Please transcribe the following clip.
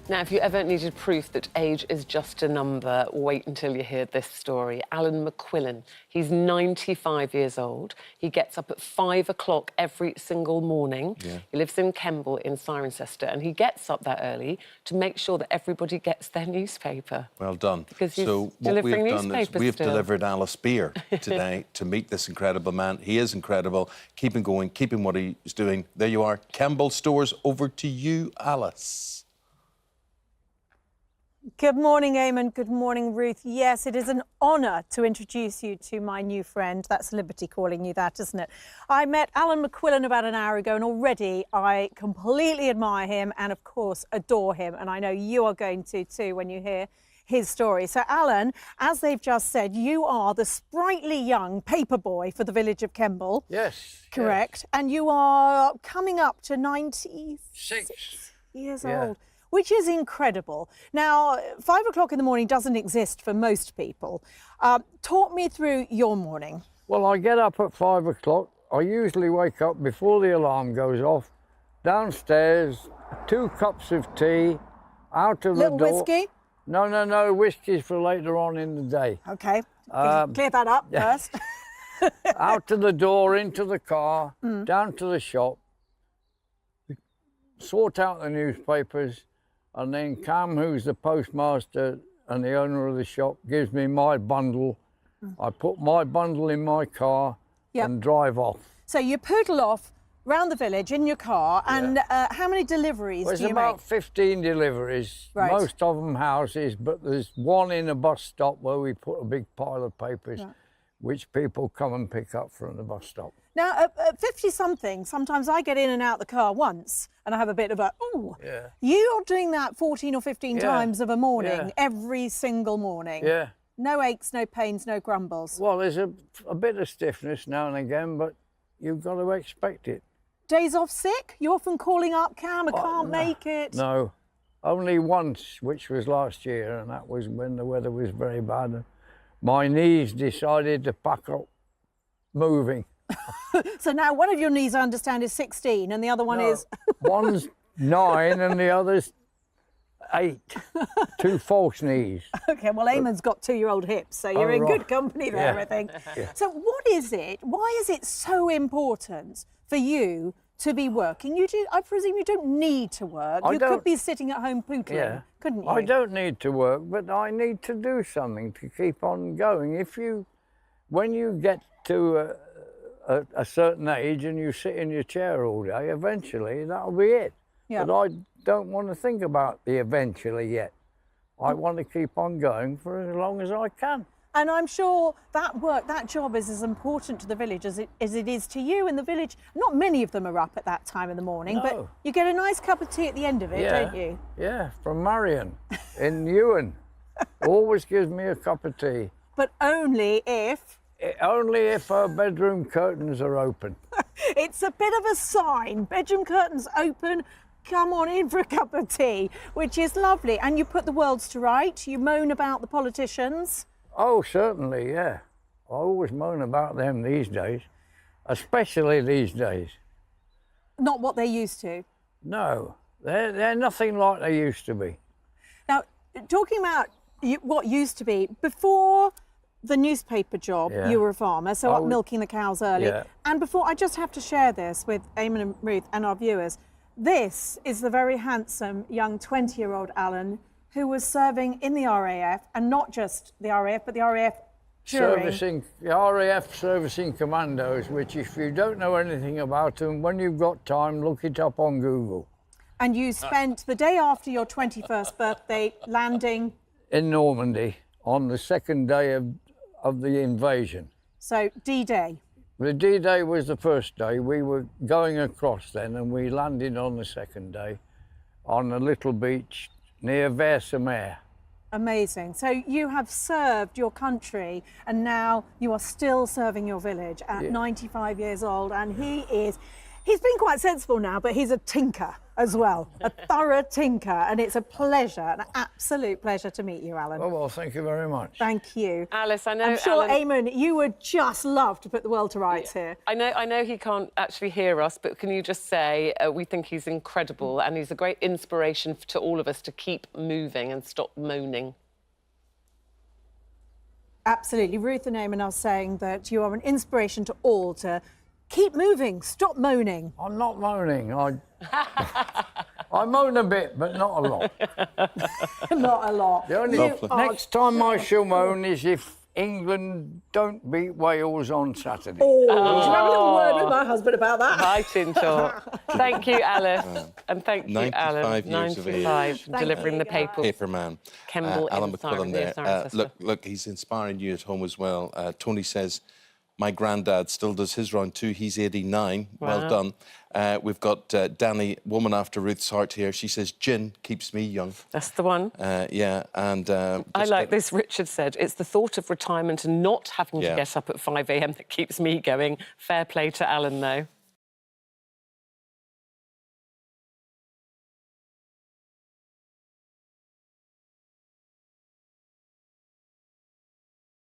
Now, if you ever needed proof that age is just a number, wait until you hear this story. Alan McQuillin, he's 95 years old. He gets up at 5 o'clock every single morning. Yeah. He lives in Kemble in Cirencester, and he gets up that early to make sure that everybody gets their newspaper. Well done. Because he's so what delivering we've done is newspapers we've still. delivered Alice beer today to meet this incredible man. He is incredible. Keeping going, keeping what he's doing. There you are. Kemble Stores, over to you, Alice. Good morning, Eamonn. Good morning, Ruth. Yes, it is an honour to introduce you to my new friend. That's Liberty calling you that, isn't it? I met Alan McQuillin about an hour ago, and already I completely admire him and, of course, adore him. And I know you are going to too when you hear his story. So, Alan, as they've just said, you are the sprightly young Paperboy for the village of Kemble. Yes. Correct. Yes. And you are coming up to 96 years old, which is incredible. Now, 5 o'clock in the morning doesn't exist for most people. Talk me through your morning. Well, I get up at 5 o'clock. I usually wake up before the alarm goes off, downstairs, 2 cups of tea, out of the door. Little whiskey? No, whiskey's for later on in the day. OK, clear that up first. Out to the door, into the car, down to the shop, sort out the newspapers, and then Cam, who's the postmaster and the owner of the shop, gives me my bundle. I put my bundle in my car and drive off. So you poodle off round the village in your car, and how many deliveries do you make? There's about 15 deliveries, most of them houses, but there's one in a bus stop where we put a big pile of papers, which people come and pick up from the bus stop. Now, at 50-something, sometimes I get in and out the car once, and I have a bit of a, ooh. Yeah. You're doing that 14 or 15 times of a morning, every single morning. Yeah. No aches, no pains, no grumbles. Well, there's a bit of stiffness now and again, but you've got to expect it. Days off sick? You're often calling up, Cam, I can't make it. No, only once, which was last year, and that was when the weather was very bad. And my knees decided to pack up moving. So now one of your knees, I understand, is 16, and the other one is... One's 9 and the other's 8. 2 false knees. OK, well, Eamonn's got 2-year-old hips, so you're in good company there, I think. So what is it, why is it so important for you to be working? I presume you don't need to work. You could be sitting at home pootling, couldn't you? I don't need to work, but I need to do something to keep on going. When you get to a certain age and you sit in your chair all day, eventually that'll be it. But I don't want to think about the eventually yet. I want to keep on going for as long as I can. And I'm sure that job is as important to the village as it is to you in the village. Not many of them are up at that time in the morning, but you get a nice cup of tea at the end of it, don't you? Yeah, from Marion in Ewan. Always gives me a cup of tea. But only if... Only if her bedroom curtains are open. It's a bit of a sign. Bedroom curtains open, come on in for a cup of tea, which is lovely. And you put the worlds to right. You moan about the politicians. Oh, certainly, yeah. I always moan about them these days, especially these days. Not what they used to. No, they're nothing like they used to be. Now, talking about what used to be, before the newspaper job, you were a farmer, so up milking the cows early. And before, I just have to share this with Eamonn and Ruth and our viewers. This is the very handsome young 20-year-old Alan who was serving in the RAF, and not just the RAF, but the RAF during... The RAF servicing commandos, which if you don't know anything about them, when you've got time, look it up on Google. And you spent the day after your 21st birthday landing... in Normandy on the second day of the invasion. So, D-Day. The D-Day was the first day. We were going across then, and we landed on the second day on a little beach near Vers-sur-Mer. Amazing. So you have served your country, and now you are still serving your village at 95 years old, and He's been quite sensible now, but he's a tinker as well, a thorough tinker, and it's a pleasure, an absolute pleasure to meet you, Alan. Oh, well, thank you very much. Thank you. Alice, I know, I'm sure, Alan, Eamonn, you would just love to put the world to rights here. I know he can't actually hear us, but can you just say we think he's incredible and he's a great inspiration to all of us to keep moving and stop moaning. Absolutely. Ruth and Eamonn are saying that you are an inspiration to all to keep moving, stop moaning. I'm not moaning. I moan a bit, but not a lot. Not a lot. The only next time I shall moan is if England don't beat Wales on Saturday. Oh, do you have a little word with my husband about that? Right in talk. Thank you, Alice. And thank you, 95 Alan. years of age. 95, delivering the paper. Paperman. Kemble Alan in Siren, McQuillin the there. ancestor. Look, he's inspiring you at home as well. Tony says, my granddad still does his round too. He's 89. Wow. Well done. We've got Danny, woman after Ruth's heart here. She says, gin keeps me young. That's the one. Yeah, and... I like this, Richard said. It's the thought of retirement and not having to get up at 5 a.m. that keeps me going. Fair play to Alan, though.